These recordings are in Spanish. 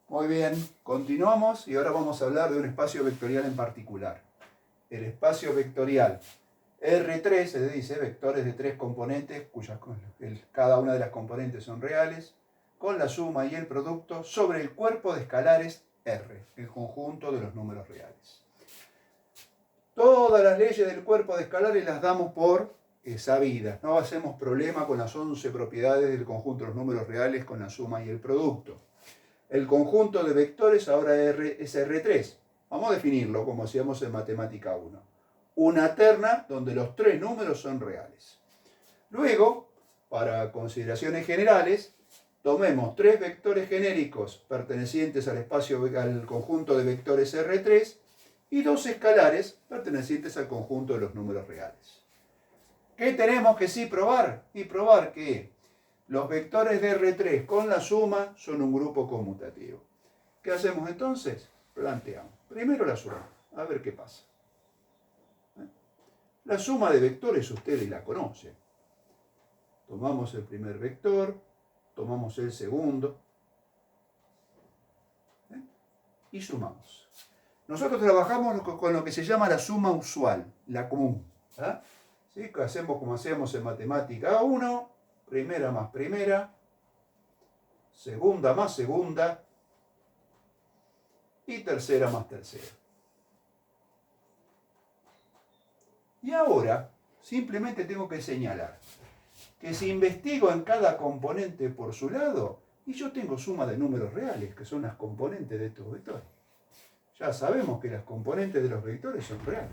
Muy bien, continuamos y ahora vamos a hablar de un espacio vectorial en particular. El espacio vectorial R3, se dice, vectores de tres componentes, cada una de las componentes son reales, con la suma y el producto sobre el cuerpo de escalares R, el conjunto de los números reales. Todas las leyes del cuerpo de escalares las damos por sabidas. No hacemos problema con las 11 propiedades del conjunto de los números reales con la suma y el producto. El conjunto de vectores ahora es R3. Vamos a definirlo como hacíamos en matemática 1. Una terna donde los tres números son reales. Luego, para consideraciones generales, tomemos tres vectores genéricos pertenecientes al conjunto de vectores R3 y dos escalares pertenecientes al conjunto de los números reales. ¿Qué tenemos que sí probar? Y probar que los vectores de R3 con la suma son un grupo conmutativo. ¿Qué hacemos entonces? Planteamos. Primero la suma, a ver qué pasa. La suma de vectores ustedes la conocen. Tomamos el primer vector, tomamos el segundo y sumamos. Nosotros trabajamos con lo que se llama la suma usual, la común. ¿Sí? Hacemos como hacemos en matemática 1, primera más primera, segunda más segunda y tercera más tercera. Y ahora simplemente tengo que señalar que si investigo en cada componente por su lado, y yo tengo suma de números reales, que son las componentes de estos vectores. Ya sabemos que las componentes de los vectores son reales.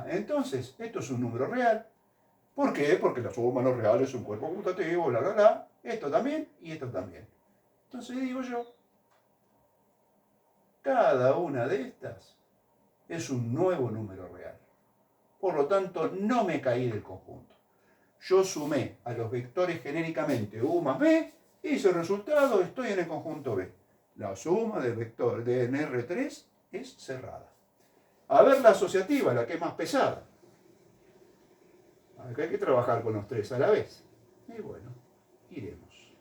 Entonces, esto es un número real. ¿Por qué? Porque la suma de los reales es un cuerpo conmutativo, bla, bla, bla. Esto también y esto también. Entonces digo yo, cada una de estas es un nuevo número real. Por lo tanto, no me caí del conjunto. Yo sumé a los vectores genéricamente U más B, hice el resultado, estoy en el conjunto B. La suma del vector de R3 es cerrada. A ver la asociativa, la que es más pesada. Acá hay que trabajar con los tres a la vez. Y bueno, iremos.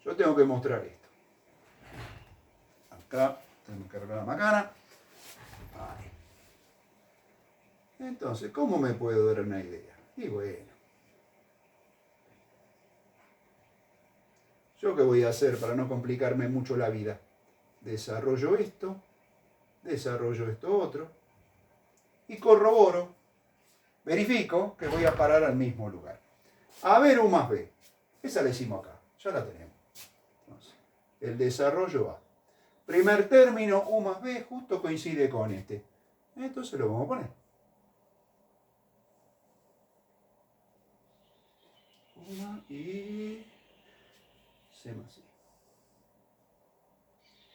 Yo tengo que mostrar esto. Acá tengo que arreglar la macana. Ahí. Entonces, ¿cómo me puedo dar una idea? Y bueno. ¿Yo qué voy a hacer para no complicarme mucho la vida? Desarrollo esto otro, y corroboro, verifico que voy a parar al mismo lugar. A ver U más B. Esa la hicimos acá, ya la tenemos. Entonces, el desarrollo A. Primer término, U más B, justo coincide con este. Entonces lo vamos a poner. Y C más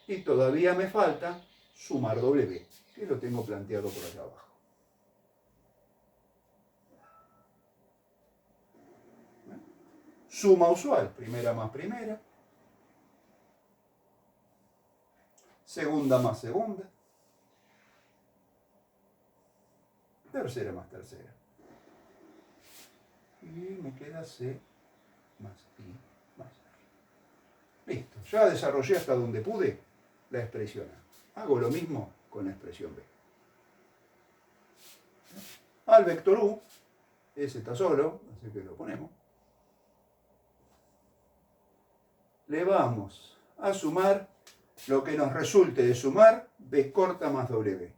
I. Y todavía me falta sumar W, que lo tengo planteado por acá abajo. Suma usual, primera más primera, segunda más segunda, tercera más tercera. Y me queda C más I más R. Listo, ya desarrollé hasta donde pude la expresión A. Hago lo mismo con la expresión B. Al vector U, ese está solo, así que lo ponemos. Le vamos a sumar lo que nos resulte de sumar B corta más W.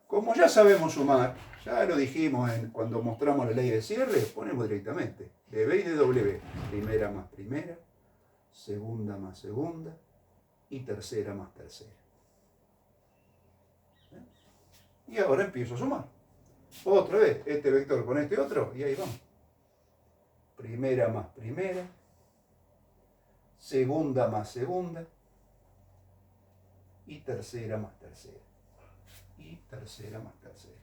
Como ya sabemos sumar, ya lo dijimos cuando mostramos la ley de cierre, ponemos directamente de B y de W. Primera más primera, segunda más segunda y tercera más tercera. Y ahora empiezo a sumar. Otra vez, este vector con este otro, y ahí vamos. Primera más primera, segunda más segunda y tercera más tercera. Y tercera más tercera.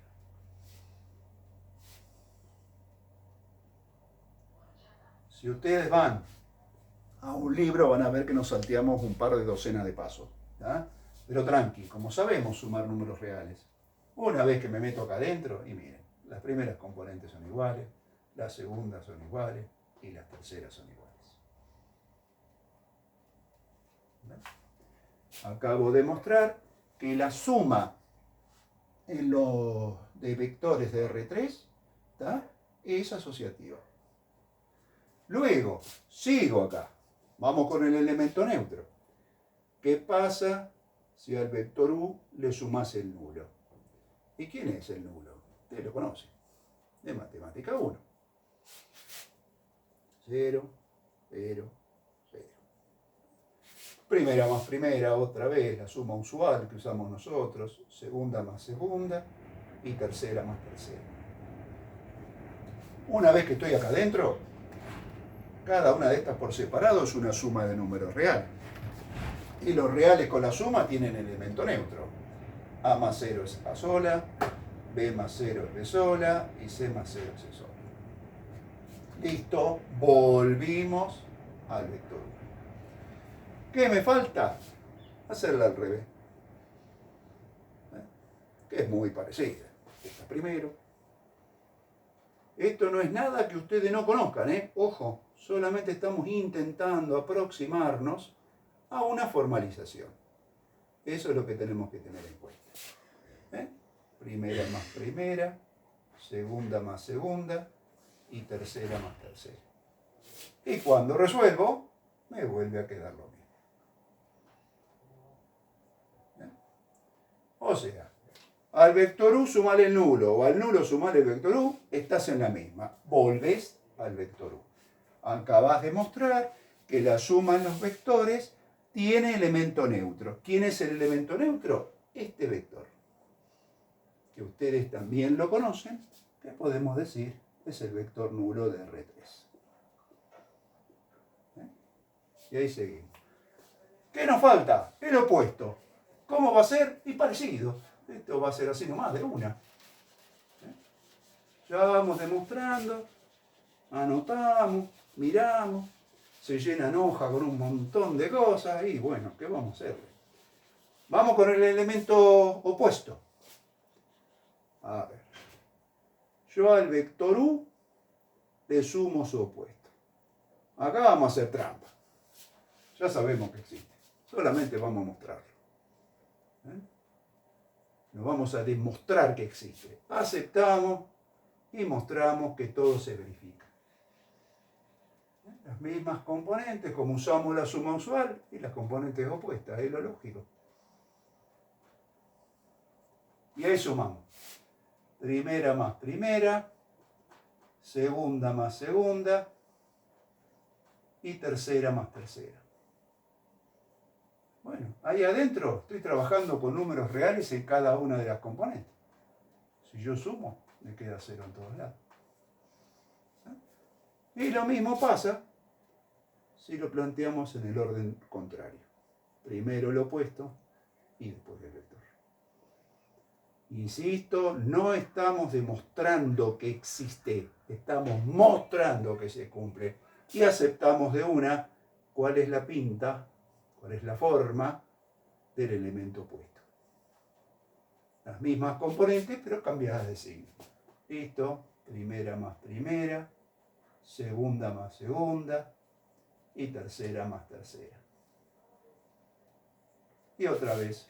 Si ustedes van a un libro van a ver que nos salteamos un par de docenas de pasos. Pero tranqui, como sabemos sumar números reales, una vez que me meto acá adentro, y miren, las primeras componentes son iguales, las segundas son iguales y las terceras son iguales. acabo de mostrar que la suma de vectores de R3 es asociativa. Luego, sigo acá. Vamos con el elemento neutro. ¿Qué pasa si al vector U le sumas el nulo? ¿Y quién es el nulo? Usted lo conoce. De matemática 1. 0, 0, 0. Primera más primera, otra vez, la suma usual que usamos nosotros. Segunda más segunda y tercera más tercera. Una vez que estoy acá adentro, cada una de estas por separado es una suma de números reales. Y los reales con la suma tienen elemento neutro. A más 0 es A sola, B más 0 es B sola y C más 0 es C sola. Listo, volvimos al vector 1. ¿Qué me falta? Hacerla al revés. Que es muy parecida. Esta primero. Esto no es nada que ustedes no conozcan, Ojo, solamente estamos intentando aproximarnos a una formalización. Eso es lo que tenemos que tener en cuenta. Primera más primera, segunda más segunda y tercera más tercera. Y cuando resuelvo, me vuelve a quedar lo mismo. O sea, al vector U sumale el nulo o al nulo sumale el vector U, estás en la misma. Volvés al vector U. Acabas de mostrar que la suma en los vectores tiene elemento neutro. ¿Quién es el elemento neutro? Este vector. Que ustedes también lo conocen, que podemos decir es el vector nulo de R3. Y ahí seguimos. ¿Qué nos falta? El opuesto. ¿Cómo va a ser? Y parecido. Esto va a ser así nomás, de una. Ya vamos demostrando, anotamos, miramos, se llenan hojas con un montón de cosas y bueno, ¿qué vamos a hacerle? Vamos con el elemento opuesto. A ver. Yo al vector U le sumo su opuesto. Acá vamos a hacer trampa. Ya sabemos que existe. Solamente vamos a mostrarlo. Nos vamos a demostrar que existe. Aceptamos y mostramos que todo se verifica. Las mismas componentes, como usamos la suma usual y las componentes opuestas, es lo lógico. Y ahí sumamos. Primera más primera, segunda más segunda y tercera más tercera. Bueno, ahí adentro estoy trabajando con números reales en cada una de las componentes. Si yo sumo, me queda 0 en todos lados. Y lo mismo pasa si lo planteamos en el orden contrario. Primero el opuesto y después el vector. Insisto, no estamos demostrando que existe, estamos mostrando que se cumple. Y aceptamos de una cuál es la pinta, cuál es la forma del elemento opuesto. Las mismas componentes, pero cambiadas de signo. Listo, primera más primera, segunda más segunda y tercera más tercera. Y otra vez,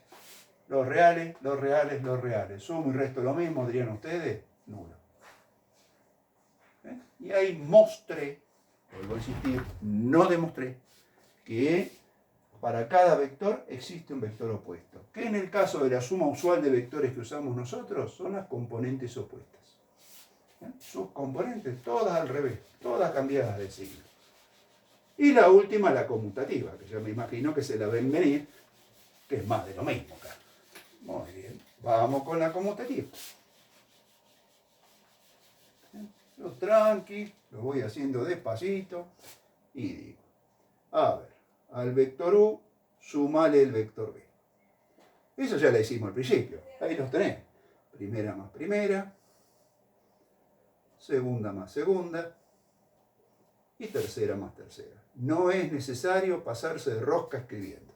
los reales, los reales, los reales. Sumo y resto lo mismo, dirían ustedes, nulo. Y ahí mostré, vuelvo a insistir, no demostré, que para cada vector existe un vector opuesto. Que en el caso de la suma usual de vectores que usamos nosotros, son las componentes opuestas. Sus componentes, todas al revés, todas cambiadas de signo. Y la última, la conmutativa, que yo me imagino que se la ven venir, que es más de lo mismo acá. Muy bien, vamos con la conmutativa. Lo tranqui, lo voy haciendo despacito y digo, a ver, al vector U, sumale el vector B. Eso ya lo hicimos al principio, ahí los tenés. Primera más primera, segunda más segunda y tercera más tercera. No es necesario pasarse de rosca escribiendo.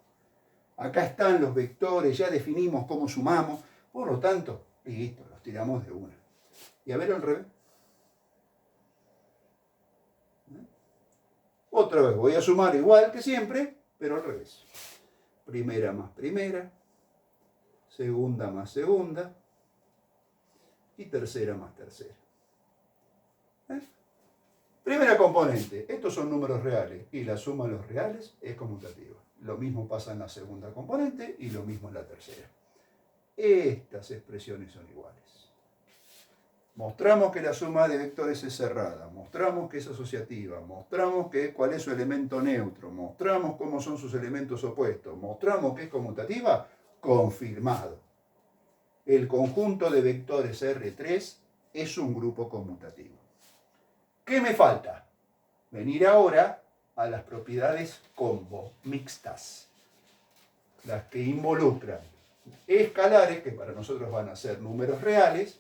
Acá están los vectores, ya definimos cómo sumamos, por lo tanto, listo, los tiramos de una. Y a ver al revés. Otra vez voy a sumar igual que siempre, pero al revés. primera más primera, segunda más segunda y tercera más tercera. Primera componente, estos son números reales y la suma de los reales es conmutativa. Lo mismo pasa en la segunda componente y lo mismo en la tercera. Estas expresiones son iguales. Mostramos que la suma de vectores es cerrada, mostramos que es asociativa, mostramos cuál es su elemento neutro, mostramos cómo son sus elementos opuestos, mostramos que es conmutativa, confirmado. El conjunto de vectores R3 es un grupo conmutativo. ¿Qué me falta? Venir ahora a las propiedades combo, mixtas, las que involucran escalares, que para nosotros van a ser números reales,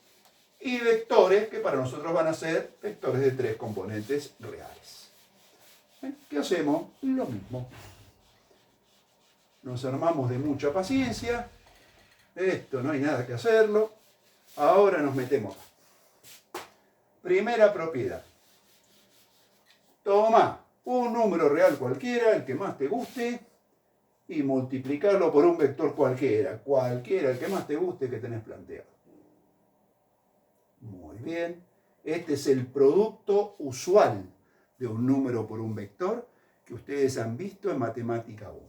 y vectores, que para nosotros van a ser vectores de 3 componentes reales. ¿Qué hacemos? Lo mismo. Nos armamos de mucha paciencia. Esto no hay nada que hacerlo. Ahora nos metemos acá. Primera propiedad. Toma un número real cualquiera, el que más te guste, y multiplicarlo por un vector cualquiera, el que más te guste que tenés planteado. Muy bien. Este es el producto usual de un número por un vector que ustedes han visto en Matemática 1.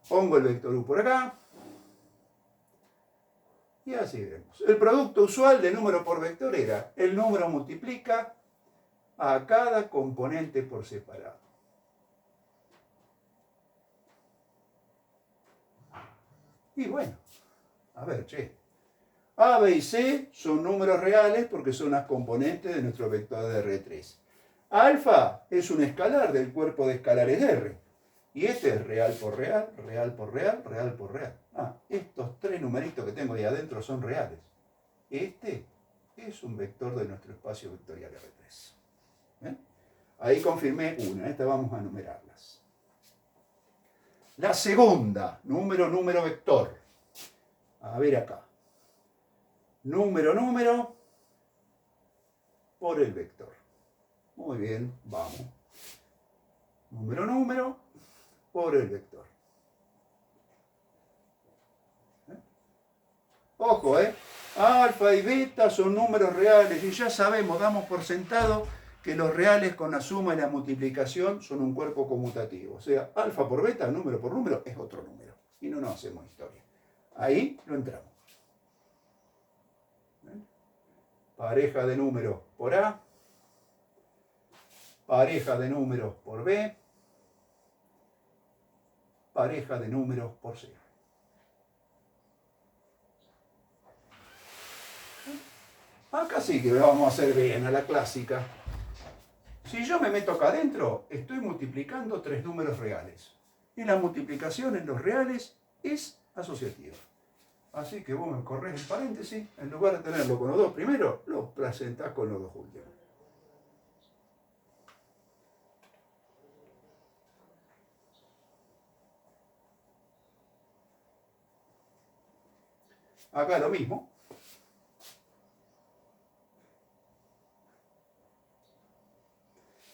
Pongo el vector U por acá. Y así vemos. El producto usual de número por vector era el número multiplica a cada componente por separado. Y bueno, a ver, A, B y C son números reales porque son las componentes de nuestro vector de R3. Alfa es un escalar del cuerpo de escalares de R. Y este es real por real, real por real, real por real. Estos 3 numeritos que tengo ahí adentro son reales. Este es un vector de nuestro espacio vectorial R3. Ahí confirmé una, esta vamos a numerarlas. La segunda, número, vector. A ver acá. Número por el vector. Muy bien, vamos. Número por el vector. Ojo, alfa y beta son números reales y ya sabemos, damos por sentado que los reales con la suma y la multiplicación son un cuerpo conmutativo. O sea, alfa por beta, número por número, es otro número. Y no nos hacemos historia. Ahí lo entramos. Pareja de números por A. Pareja de números por B. Pareja de números por C. Acá sí que vamos a hacer bien a la clásica. Si yo me meto acá adentro, estoy multiplicando 3 números reales. Y la multiplicación en los reales es asociativa. Así que vos me corres el paréntesis, en lugar de tenerlo con los 2 primeros, lo presentás con los 2 últimos. Acá lo mismo.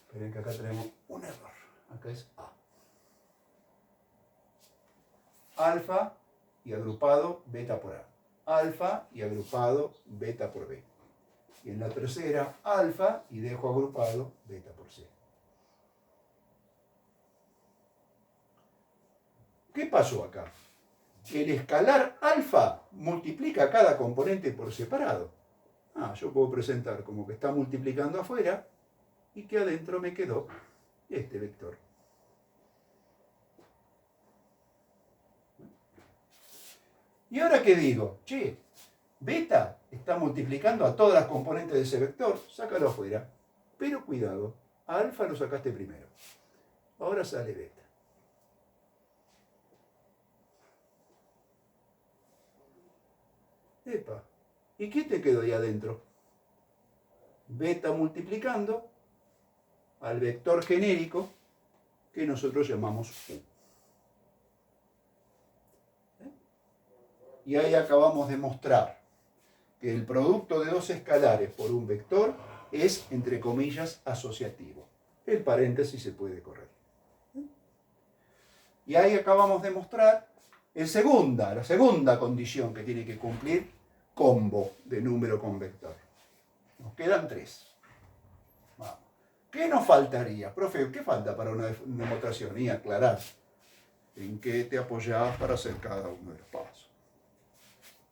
Esperen que acá tenemos un error. Acá es A. Alfa y agrupado beta por A. Alfa y agrupado beta por B. Y en la tercera, alfa y dejo agrupado beta por C. ¿Qué pasó acá? El escalar alfa multiplica cada componente por separado. Yo puedo presentar como que está multiplicando afuera y que adentro me quedó este vector. ¿Y ahora qué digo? Beta está multiplicando a todas las componentes de ese vector, sácalo afuera. Pero cuidado, a alfa lo sacaste primero. Ahora sale beta. Epa, ¿y qué te quedó ahí adentro? Beta multiplicando al vector genérico que nosotros llamamos U. Y ahí acabamos de mostrar que el producto de 2 escalares por un vector es, entre comillas, asociativo. El paréntesis se puede correr. Y ahí acabamos de mostrar La segunda condición que tiene que cumplir, combo de número con vector. Nos quedan 3. Vamos. ¿Qué nos faltaría? Profe, ¿qué falta para una demostración? Y aclarar en qué te apoyabas para hacer cada uno de los pasos.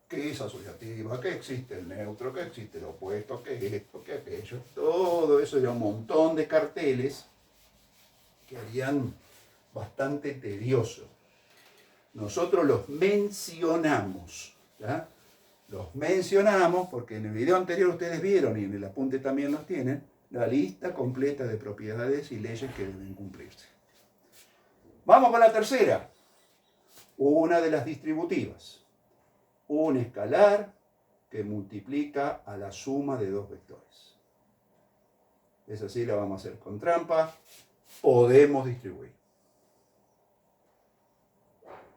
¿Qué es asociativa? ¿Qué existe el neutro? ¿Qué existe el opuesto? ¿Qué es esto? ¿Qué aquello? Todo eso era un montón de carteles que harían bastante tedioso. Nosotros los mencionamos, ¿ya? Los mencionamos porque en el video anterior ustedes vieron, y en el apunte también los tienen, la lista completa de propiedades y leyes que deben cumplirse. Vamos con la tercera. Una de las distributivas. Un escalar que multiplica a la suma de dos vectores. Esa sí la vamos a hacer con trampa. Podemos distribuir.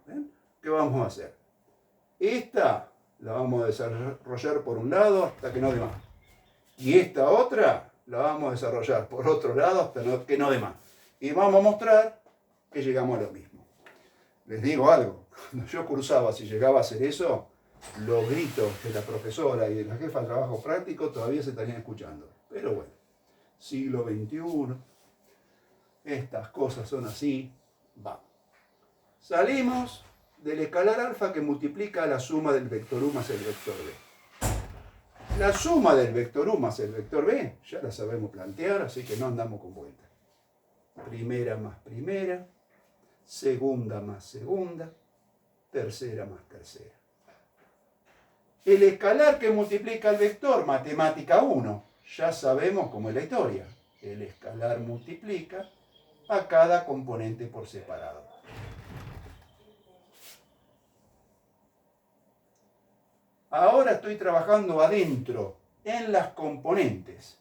¿Ven? ¿Qué vamos a hacer? Esta la vamos a desarrollar por un lado hasta que no dé más. Y esta otra la vamos a desarrollar por otro lado hasta que no dé más. Y vamos a mostrar que llegamos a lo mismo. Les digo algo. Cuando yo cursaba, si llegaba a hacer eso, los gritos de la profesora y de la jefa de trabajo práctico todavía se estarían escuchando. Pero bueno, siglo XXI, estas cosas son así. Vamos. Salimos del escalar alfa que multiplica la suma del vector u más el vector b. La suma del vector u más el vector b ya la sabemos plantear, así que no andamos con vueltas. Primera más primera, segunda más segunda, tercera más tercera. El escalar que multiplica el vector, matemática 1, ya sabemos cómo es la historia. El escalar multiplica a cada componente por separado. Ahora estoy trabajando adentro, en las componentes.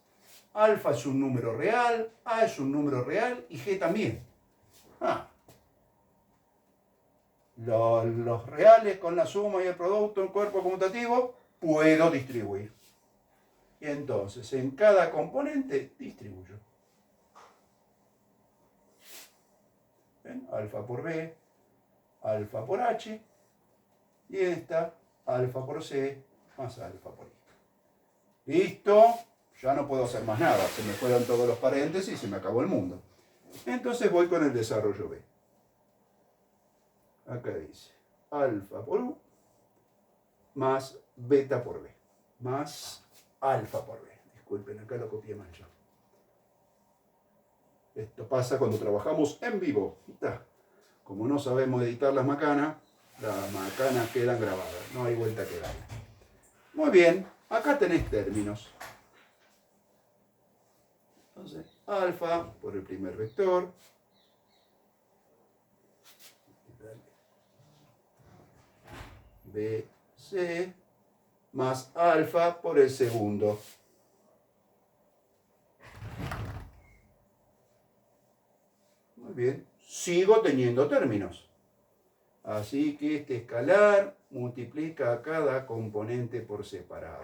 Alfa es un número real, A es un número real y G también. Los reales con la suma y el producto en cuerpo conmutativo puedo distribuir. Y entonces en cada componente distribuyo. ¿Ven? Alfa por B, alfa por H, y esta alfa por C más alfa por I. Listo, ya no puedo hacer más nada, se me fueron todos los paréntesis y se me acabó el mundo. Entonces voy con el desarrollo B. Acá dice alfa por U más beta por B, más alfa por B. Disculpen, acá lo copié mal yo. Esto pasa cuando trabajamos en vivo. Como no sabemos editar las macanas quedan grabadas, no hay vuelta que darle. Muy bien, acá tenés términos. Entonces, alfa por el primer vector, B, C, más alfa por el segundo. Muy bien, sigo teniendo términos. Así que este escalar multiplica a cada componente por separado.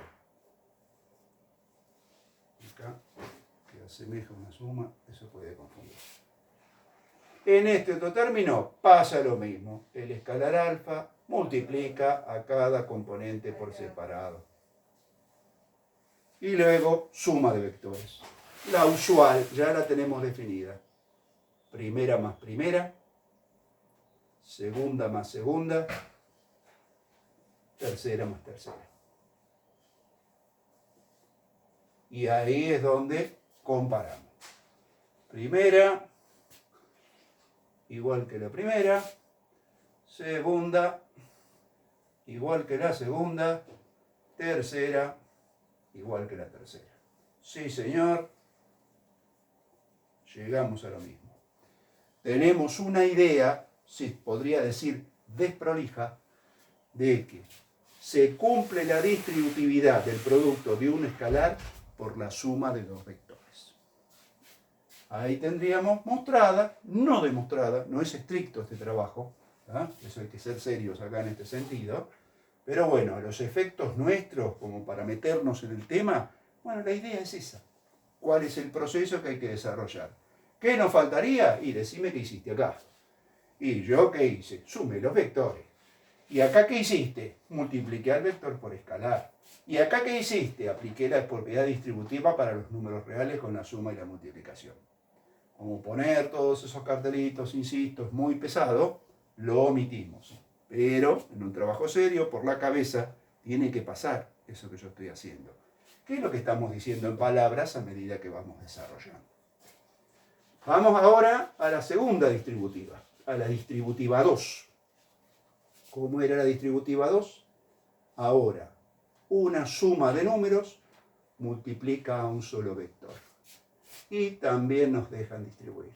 Acá, que asemeja una suma, eso puede confundir. En este otro término pasa lo mismo. El escalar alfa multiplica a cada componente por separado. Y luego suma de vectores. La usual ya la tenemos definida. Primera más primera, segunda más segunda, tercera más tercera. Y ahí es donde comparamos. Primera, igual que la primera. Segunda, igual que la segunda. Tercera, igual que la tercera. Sí, señor. Llegamos a lo mismo. Tenemos una idea, sí, podría decir desprolija, de que se cumple la distributividad del producto de un escalar por la suma de dos vectores. Ahí tendríamos mostrada, no demostrada, no es estricto este trabajo, ¿ah? Eso hay que ser serios acá en este sentido, pero bueno, a los efectos nuestros, como para meternos en el tema, bueno, la idea es esa. ¿Cuál es el proceso que hay que desarrollar? ¿Qué nos faltaría? Y decime qué hiciste acá. ¿Y yo qué hice? Sumé los vectores. ¿Y acá qué hiciste? Multipliqué al vector por escalar. ¿Y acá qué hiciste? Apliqué la propiedad distributiva para los números reales con la suma y la multiplicación. Como poner todos esos cartelitos, insisto, es muy pesado, lo omitimos. Pero en un trabajo serio, por la cabeza, tiene que pasar eso que yo estoy haciendo. ¿Qué es lo que estamos diciendo en palabras a medida que vamos desarrollando? Vamos ahora a la segunda distributiva, a la distributiva 2. ¿Cómo era la distributiva 2? Ahora, una suma de números multiplica a un solo vector. Y también nos dejan distribuir.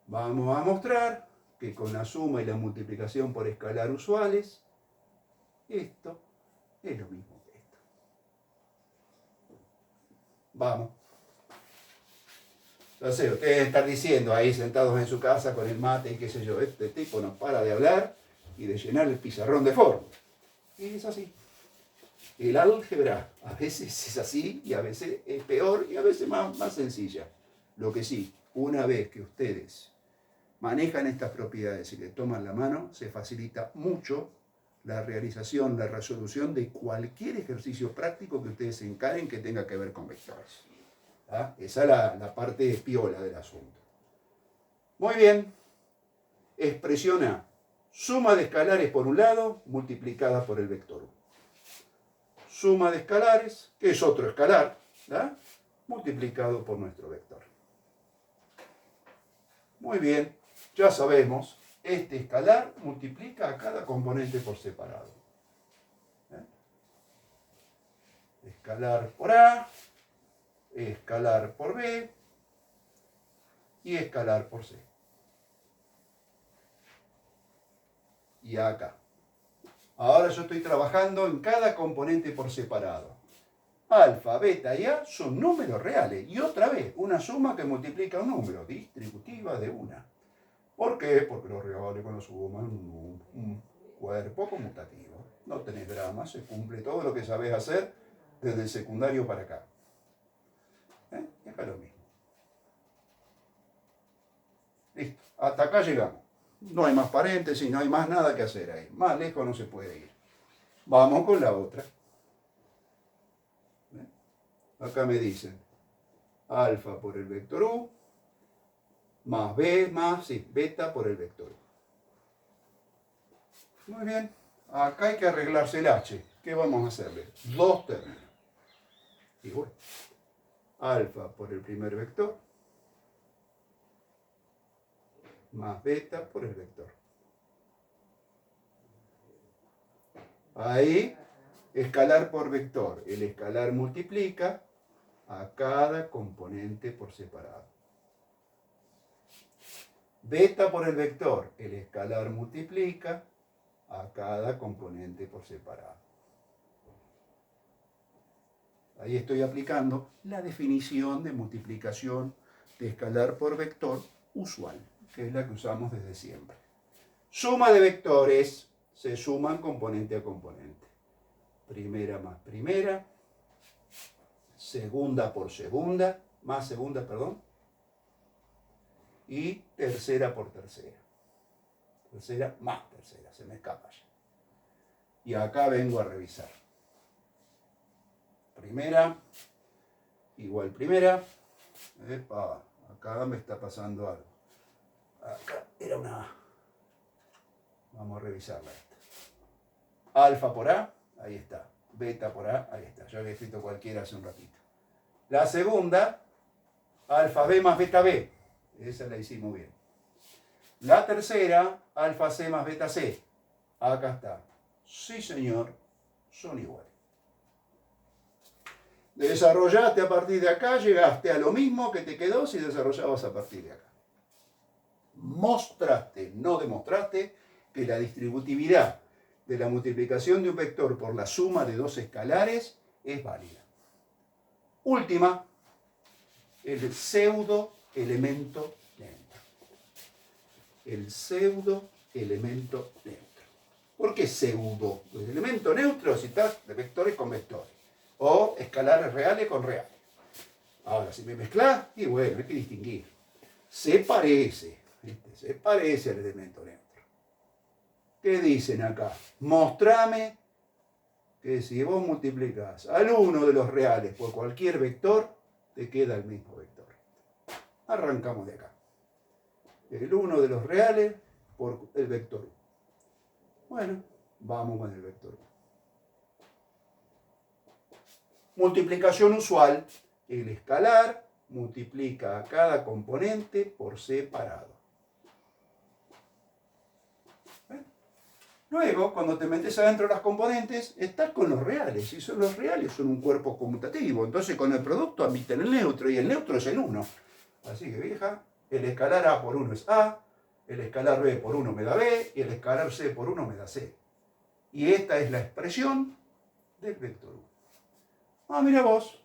Vamos a mostrar que con la suma y la multiplicación por escalar usuales, esto es lo mismo que esto. Vamos. Entonces, ustedes están diciendo ahí sentados en su casa con el mate y qué sé yo, este tipo no para de hablar y de llenar el pizarrón de fórmulas. Y es así. El álgebra a veces es así y a veces es peor y a veces más sencilla. Lo que sí, una vez que ustedes manejan estas propiedades y le toman la mano, se facilita mucho la realización, la resolución de cualquier ejercicio práctico que ustedes encaren que tenga que ver con vectores. ¿Ah? Esa es la parte piola del asunto. Muy bien. Expresión A. Suma de escalares por un lado, multiplicada por el vector 1. Suma de escalares, que es otro escalar, ¿verdad? Multiplicado por nuestro vector. Muy bien, ya sabemos, este escalar multiplica a cada componente por separado. Escalar por A, escalar por B y escalar por C. Y acá. Ahora yo estoy trabajando en cada componente por separado. Alfa, beta y A son números reales. Y otra vez, una suma que multiplica un número, distributiva de una. ¿Por qué? Porque los reales cuando suman un cuerpo conmutativo. No tenés drama, se cumple todo lo que sabés hacer desde el secundario para acá. Es lo mismo. Listo, hasta acá llegamos. No hay más paréntesis, no hay más nada que hacer ahí. Más lejos no se puede ir. Vamos con la otra. Acá me dicen alfa por el vector U, más B, más beta por el vector U. Muy bien. Acá hay que arreglarse el H. ¿Qué vamos a hacerle? Dos términos. Y bueno, alfa por el primer vector, más beta por el vector. Ahí, escalar por vector. El escalar multiplica a cada componente por separado. Beta por el vector. El escalar multiplica a cada componente por separado. Ahí estoy aplicando la definición de multiplicación de escalar por vector usual, que es la que usamos desde siempre. Suma de vectores, se suman componente a componente. Primera más primera, segunda por segunda, más segunda, perdón, y tercera por tercera. Tercera más tercera, se me escapa ya. Y acá vengo a revisar. Primera, igual primera. Epa, acá me está pasando algo. Acá era una... Vamos a revisarla esta. Alfa por A, ahí está. Beta por A, ahí está. Yo había escrito cualquiera hace un ratito. La segunda, alfa B más beta B. Esa la hicimos bien. La tercera, alfa C más beta C. Acá está. Sí, señor, son iguales. Desarrollaste a partir de acá, llegaste a lo mismo que te quedó si desarrollabas a partir de acá. Mostraste, no demostraste, que la distributividad de la multiplicación de un vector por la suma de dos escalares es válida. Última, el pseudo elemento neutro. El pseudo elemento neutro. ¿Por qué pseudo? Pues el elemento neutro si está de vectores con vectores. O escalares reales con reales. Ahora, si me mezclas, y bueno, hay que distinguir. Se parece al elemento neutro. ¿Qué dicen acá? Mostrame que si vos multiplicás al uno de los reales por cualquier vector, te queda el mismo vector. Arrancamos de acá. El 1 de los reales por el vector 1. Bueno, vamos con el vector 1. Multiplicación usual. El escalar multiplica a cada componente por separado. Luego, cuando te metes adentro de las componentes, estás con los reales. Y los reales son un cuerpo conmutativo. Entonces, con el producto admiten el neutro y el neutro es el 1. Así que, vieja, el escalar A por 1 es A, el escalar B por 1 me da B y el escalar C por 1 me da C. Y esta es la expresión del vector U. Ah, mira vos,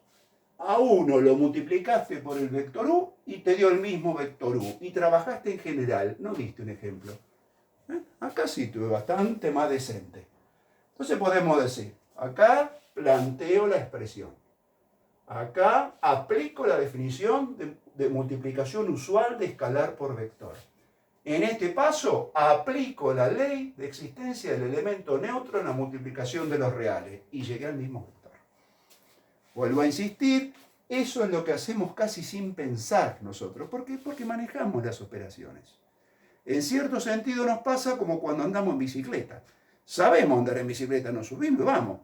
a 1 lo multiplicaste por el vector U y te dio el mismo vector U. Y trabajaste en general, no diste un ejemplo. Acá sí tuve bastante más decente. Entonces podemos decir, acá planteo la expresión. Acá aplico la definición de multiplicación usual de escalar por vector. En este paso aplico la ley de existencia del elemento neutro en la multiplicación de los reales y llegué al mismo vector. Vuelvo a insistir, eso es lo que hacemos casi sin pensar nosotros. ¿Por qué? Porque manejamos las operaciones. En cierto sentido nos pasa como cuando andamos en bicicleta. Sabemos andar en bicicleta, nos subimos y vamos.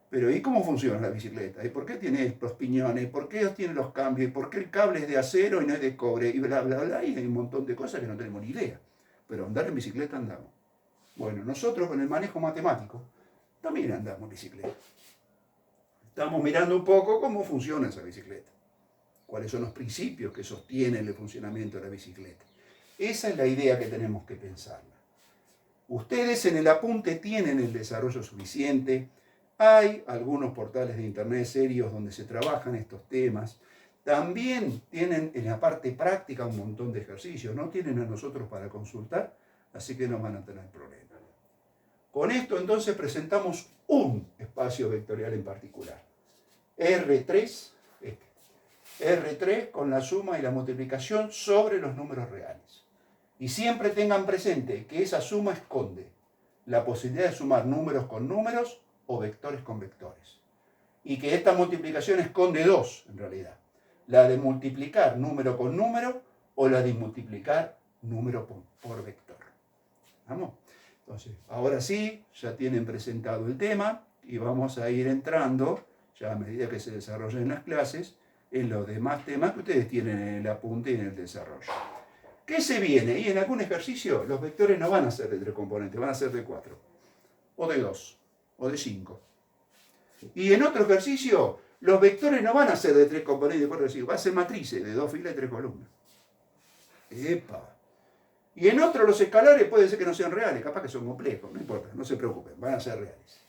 Pero ¿y cómo funciona la bicicleta? ¿Y por qué tiene los piñones? ¿Por qué tiene los cambios? ¿Y por qué el cable es de acero y no es de cobre? Y bla, bla, bla. Y hay un montón de cosas que no tenemos ni idea. Pero andar en bicicleta andamos. Bueno, nosotros con el manejo matemático también andamos en bicicleta. Estamos mirando un poco cómo funciona esa bicicleta. Cuáles son los principios que sostienen el funcionamiento de la bicicleta. Esa es la idea que tenemos que pensarla. Ustedes en el apunte tienen el desarrollo suficiente. Hay algunos portales de internet serios donde se trabajan estos temas. También tienen en la parte práctica un montón de ejercicios. No tienen a nosotros para consultar, así que no van a tener problema. Con esto entonces presentamos un espacio vectorial en particular. R3, R3 con la suma y la multiplicación sobre los números reales. Y siempre tengan presente que esa suma esconde la posibilidad de sumar números con números o vectores con vectores. Y que esta multiplicación esconde dos, en realidad. La de multiplicar número con número o la de multiplicar número por vector. ¿Vamos? Entonces, ahora sí, ya tienen presentado el tema y vamos a ir entrando, ya a medida que se desarrollen las clases, en los demás temas que ustedes tienen en el apunte y en el desarrollo. ¿Qué se viene? Y en algún ejercicio los vectores no van a ser de 3 componentes, van a ser de 4, o de 2, o de 5. Y en otro ejercicio, los vectores no van a ser de 3 componentes, de 4, de 5, va a ser matrices de 2 filas y 3 columnas. ¡Epa! Y en otro los escalares puede ser que no sean reales, capaz que son complejos, no importa, no se preocupen, van a ser reales.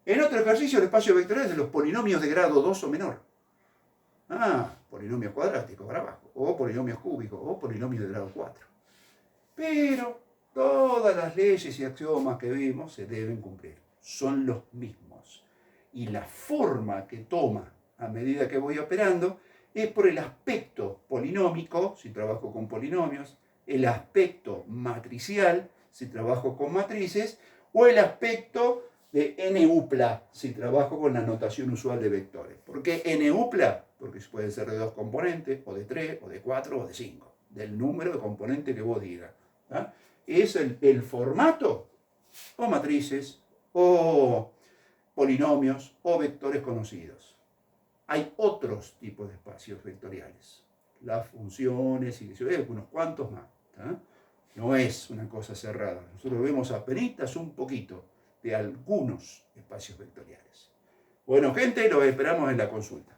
En otro ejercicio el espacio vectorial es de los polinomios de grado 2 o menor. Polinomios cuadráticos para abajo, o polinomios cúbicos, o polinomios de grado 4. Pero todas las leyes y axiomas que vimos se deben cumplir, son los mismos. Y la forma que toma a medida que voy operando es por el aspecto polinómico, si trabajo con polinomios, el aspecto matricial, si trabajo con matrices, o el aspecto de n-upla, si trabajo con la notación usual de vectores. ¿Por qué n-upla? Porque pueden ser de 2 componentes, o de 3, o de 4, o de 5, del número de componentes que vos digas. Es el formato, o matrices, o polinomios, o vectores conocidos. Hay otros tipos de espacios vectoriales, las funciones y unos cuantos más. No es una cosa cerrada. Nosotros vemos apenas un poquito de algunos espacios vectoriales. Bueno, gente, los esperamos en la consulta.